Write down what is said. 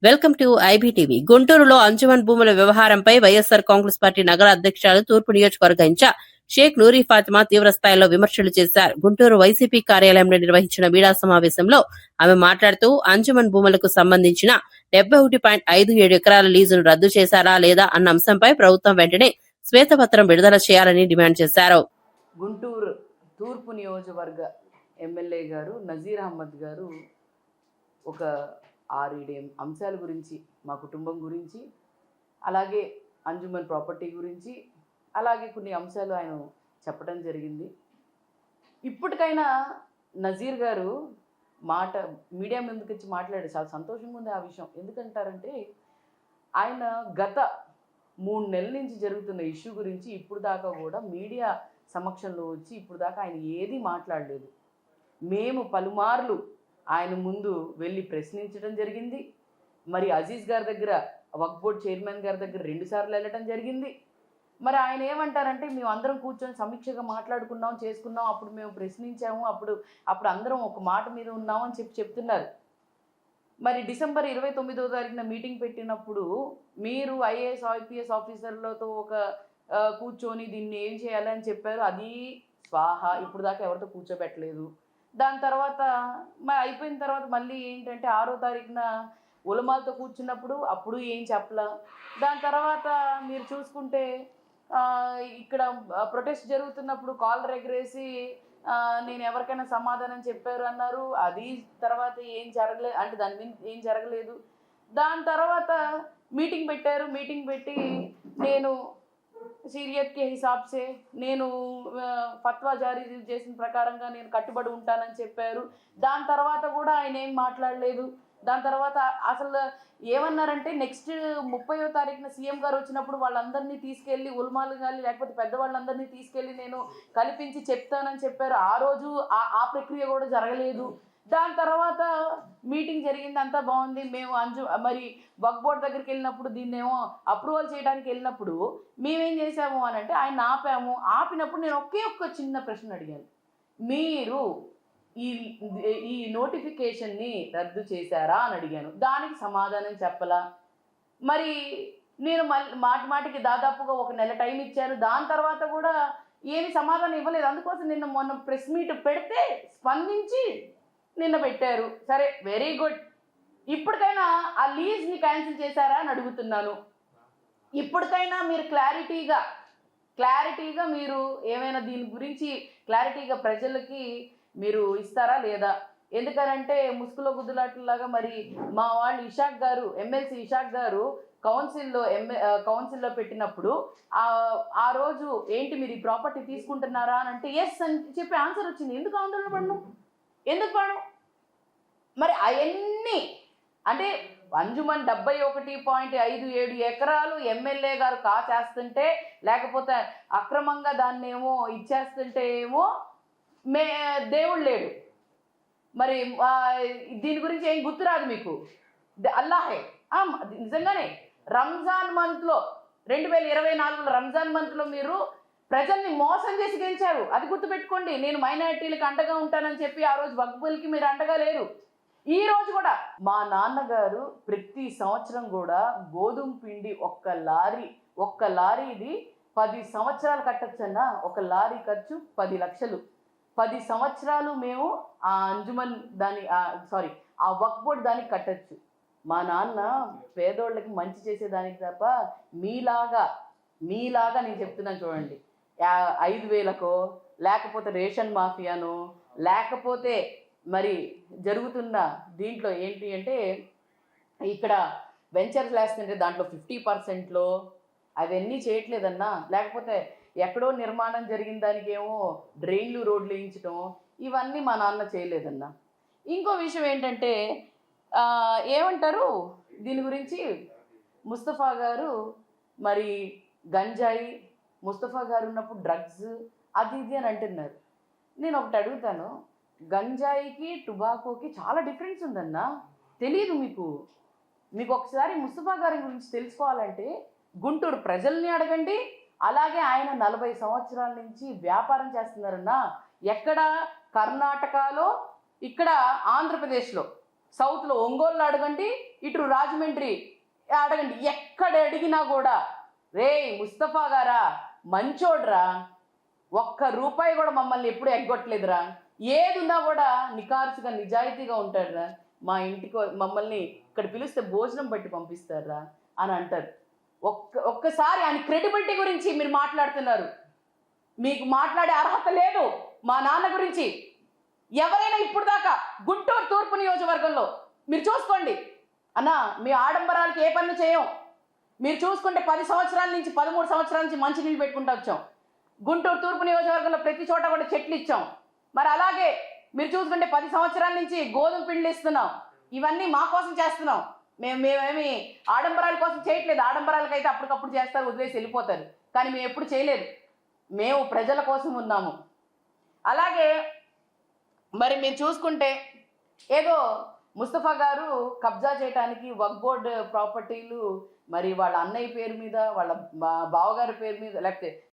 Welcome to IBTV. గుంటూరులో అంజుమన్ భూముల వ్యవహారంపై వైఎస్సార్ కాంగ్రెస్ పార్టీ నగర అధ్యక్షురాలు తూర్పు నియోజకవర్గ ఇన్ఛార్జ్ షేక్ నూరి ఫాతిమా తీవ్ర స్థాయిలో విమర్శలు చేశారు. గుంటూరు వైసీపీ కార్యాలయంలో నిర్వహించిన మీడియా సమావేశంలో ఆమె మాట్లాడుతూ అంజుమన్ భూములకు సంబంధించిన 71.57 ఎకరాల లీజును రద్దు చేశారా లేదా అన్న అంశంపై ప్రభుత్వం వెంటనే శ్వేతపత్రం విడుదల చేయాలని డిమాండ్ చేశారు. గుంటూరు తూర్పు నియోజకవర్గ ఎమ్మెల్యే గారు నజీర్ అహ్మద్ గారు ఒక 6-7 అంశాల గురించి, మా కుటుంబం గురించి, అలాగే అంజుమన్ ప్రాపర్టీ గురించి, అలాగే కొన్ని అంశాలు ఆయన చెప్పడం జరిగింది. ఇప్పటికైనా నజీర్ గారు మీడియా ముందుకు వచ్చి మాట్లాడారు. చాలా సంతోషంగా ఉంది ఆ విషయం. ఎందుకంటారంటే ఆయన గత 3 నెలల నుంచి జరుగుతున్న ఇష్యూ గురించి ఇప్పుడు దాకా కూడా మీడియా సమక్షంలో వచ్చి ఇప్పుడు దాకా ఆయన ఏది మాట్లాడలేదు. మేము పలుమార్లు ఆయన ముందు వెళ్ళి ప్రశ్నించడం జరిగింది. మరి అజీజ్ గారి దగ్గర, వక్ఫ్ బోర్డ్ చైర్మన్ గారి దగ్గర 2 సార్లు వెళ్ళడం జరిగింది. మరి ఆయన ఏమంటారంటే మేము అందరం కూర్చొని సమీక్షగా మాట్లాడుకున్నాం, చేసుకున్నాం, అప్పుడు మేము ప్రశ్నించాము, అప్పుడు అందరం ఒక మాట మీద ఉన్నామని చెప్తున్నారు. మరి డిసెంబర్ 29వ తారీఖున మీటింగ్ పెట్టినప్పుడు మీరు ఐఏఎస్ ఐపీఎస్ ఆఫీసర్లతో కూర్చొని దీన్ని ఏం చేయాలని చెప్పారు. అది స్వాహ. ఇప్పుడు దాకా ఎవరితో కూర్చోబెట్టలేదు. దాని తర్వాత అయిపోయిన తర్వాత మళ్ళీ ఏంటంటే 6వ తారీఖున ఉలమాలతో కూర్చున్నప్పుడు అప్పుడు ఏం చెప్పలా. దాని తర్వాత మీరు చూసుకుంటే ఇక్కడ ప్రొటెస్ట్ జరుగుతున్నప్పుడు కాలర్ ఎగరేసి నేను ఎవరికైనా సమాధానం చెప్పారు అన్నారు. అది తర్వాత ఏం జరగలేదు, అంటే దాని మీద ఏం జరగలేదు. దాని తర్వాత మీటింగ్ పెట్టారు. మీటింగ్ పెట్టి నేను సీరియత్ కే హిసాబ్సే నేను ఫత్వా జారీ చేసిన ప్రకారంగా నేను కట్టుబడి ఉంటానని చెప్పారు. దాని తర్వాత కూడా ఆయన ఏం మాట్లాడలేదు. దాని తర్వాత అసలు ఏమన్నారంటే నెక్స్ట్ 30వ తారీఖున సీఎం గారు వచ్చినప్పుడు వాళ్ళందరినీ తీసుకెళ్ళి ఉల్మాలు కానీ లేకపోతే పెద్దవాళ్ళందరినీ తీసుకెళ్ళి నేను కల్పించి చెప్తానని చెప్పారు. ఆ రోజు ఆ ప్రక్రియ కూడా జరగలేదు. దాని తర్వాత మీటింగ్ జరిగింది, అంతా బాగుంది. మేము మరి వక్ఫ్ బోర్డ్ దగ్గరికి వెళ్ళినప్పుడు దీన్నేమో అప్రూవల్ చేయడానికి వెళ్ళినప్పుడు మేమేం చేసాము అని అంటే ఆయన ఆపినప్పుడు నేను ఒక్క చిన్న ప్రశ్న అడిగాను. మీరు ఈ నోటిఫికేషన్ని రద్దు చేశారా అని అడిగాను. దానికి సమాధానం చెప్పలా. మరి నేను మాటికి దాదాపుగా 1 నెల టైం ఇచ్చాను. దాని తర్వాత కూడా ఏమి సమాధానం ఇవ్వలేదు. అందుకోసం మొన్న ప్రెస్ మీట్ పెడితే స్పందించి నిన్న పెట్టారు. సరే, వెరీ గుడ్. ఇప్పటికైనా ఆ లీజ్ని క్యాన్సిల్ చేశారా అని అడుగుతున్నాను. ఇప్పటికైనా మీరు క్లారిటీగా మీరు ఏమైనా దీని గురించి క్లారిటీగా ప్రజలకి మీరు ఇస్తారా లేదా? ఎందుకనంటే ముసుగులో గుద్దులాటలాగా మరి మా వాళ్ళు ఇషాక్ గారు, ఎమ్మెల్సీ ఇషాక్ గారు కౌన్సిల్లో పెట్టినప్పుడు ఆ రోజు ఏంటి మీరు ఈ ప్రాపర్టీ తీసుకుంటున్నారా అని అంటే ఎస్ అని చెప్పి ఆన్సర్ వచ్చింది. ఎందుకు ఆందోళన పడను? మరి అవన్నీ అంటే అంజుమన్ 71.57 ఎకరాలు ఎమ్మెల్యే గారు కాచేస్తుంటే, లేకపోతే అక్రమంగా దాన్ని ఏమో ఇచ్చేస్తుంటే ఏమో దేవుడు లేడు. మరి దీని గురించి ఏం గుర్తురాదు మీకు? అల్లాహే. నిజంగానే రంజాన్ మంత్లో 2024 రంజాన్ మంత్లో మీరు ప్రజల్ని మోసం చేసి గెలిచారు. అది గుర్తుపెట్టుకోండి. నేను మైనారిటీలకు అండగా ఉంటానని చెప్పి ఆ రోజు వక్ఫ్కి మీరు అండగా లేరు. ఈ రోజు కూడా మా నాన్నగారు ప్రతి సంవత్సరం కూడా గోధుమ పిండి ఒక్క లారీది 10 సంవత్సరాలు కట్టచ్చన్నా. ఒక లారీ ఖర్చు 10 లక్షలు. 10 సంవత్సరాలు మేము ఆ అంజుమన్ ఆ వక్ఫ్ బోర్డ్ దానికి కట్టచ్చు. మా నాన్న పేదోళ్ళకి మంచి చేసేదానికి తప్ప మీలాగా నేను చెప్తున్నాను చూడండి, 5,000కో లేకపోతే రేషన్ మాఫియానో లేకపోతే మరి జరుగుతున్న దీంట్లో ఏంటి అంటే ఇక్కడ వెంచర్స్ వేస్తుంటే దాంట్లో 50%లో అవన్నీ చేయట్లేదన్నా. లేకపోతే ఎక్కడో నిర్మాణం జరిగిన దానికి ఏమో డ్రైన్లు రోడ్లు వేయించడం, ఇవన్నీ మా నాన్న చేయలేదన్నా. ఇంకో విషయం ఏంటంటే ఏమంటారు దీని గురించి, ముస్తఫా గారు మరి గంజాయి, ముస్తఫా గారు ఉన్నప్పుడు డ్రగ్స్ అది ఇది అని అంటున్నారు. నేను ఒకటి అడుగుతాను, గంజాయికి టుబాకోకి చాలా డిఫరెన్స్ ఉందన్నా. తెలియదు మీకు ఒకసారి ముస్తఫా గారి గురించి తెలుసుకోవాలంటే గుంటూరు ప్రజల్ని అడగండి. అలాగే ఆయన 40 సంవత్సరాల నుంచి వ్యాపారం చేస్తున్నారన్నా. ఎక్కడ? కర్ణాటకలో, ఇక్కడ ఆంధ్రప్రదేశ్లో. సౌత్లో ఒంగోలు అడగండి, ఇటు రాజమండ్రి అడగండి, ఎక్కడ అడిగినా కూడా రే ముస్తఫా గారా మంచోడ్రా, ఒక్క రూపాయి కూడా మమ్మల్ని ఎప్పుడు ఎగ్గొట్టలేదురా, ఏది ఉన్నా కూడా నికార్సుగా నిజాయితీగా ఉంటాడురా, మా ఇంటికి మమ్మల్ని ఇక్కడ పిలిస్తే భోజనం బట్టి పంపిస్తారా అని అంటారు. ఒక్కసారి ఆయన క్రెడిబిలిటీ గురించి మీరు మాట్లాడుతున్నారు. మీకు మాట్లాడే అర్హత లేదు మా నాన్న గురించి. ఎవరైనా ఇప్పుడు దాకా గుంటూరు తూర్పు నియోజకవర్గంలో మీరు చూసుకోండి అన్న, మీ ఆడంబరాలకి ఏ పనులు చేయం. మీరు చూసుకుంటే 10 సంవత్సరాల నుంచి 13 సంవత్సరాల నుంచి మంచినీళ్ళు పెట్టుకుంటూ వచ్చాం. గుంటూరు తూర్పు నియోజకవర్గంలో ప్రతి చోట కూడా చెట్లు ఇచ్చాం. మరి అలాగే మీరు చూసుకుంటే 10 సంవత్సరాల నుంచి గోధుమ పిండిలు ఇస్తున్నాం. ఇవన్నీ మా కోసం చేస్తున్నాం. మేమేమి ఆడంబరాల కోసం చేయట్లేదు. ఆడంబరాలకైతే అప్పటికప్పుడు చేస్తారు, వదిలేసి వెళ్ళిపోతారు. కానీ మేము ఎప్పుడు చేయలేదు. మేము ప్రజల కోసం ఉన్నాము. అలాగే మరి మీరు చూసుకుంటే ఏదో ముస్తఫా గారు కబ్జా చేయడానికి వక్ఫ్ బోర్డ్ ప్రాపర్టీలు మరి వాళ్ళ అన్నయ్య పేరు మీద, వాళ్ళ బావగారి పేరు మీద, లేకపోతే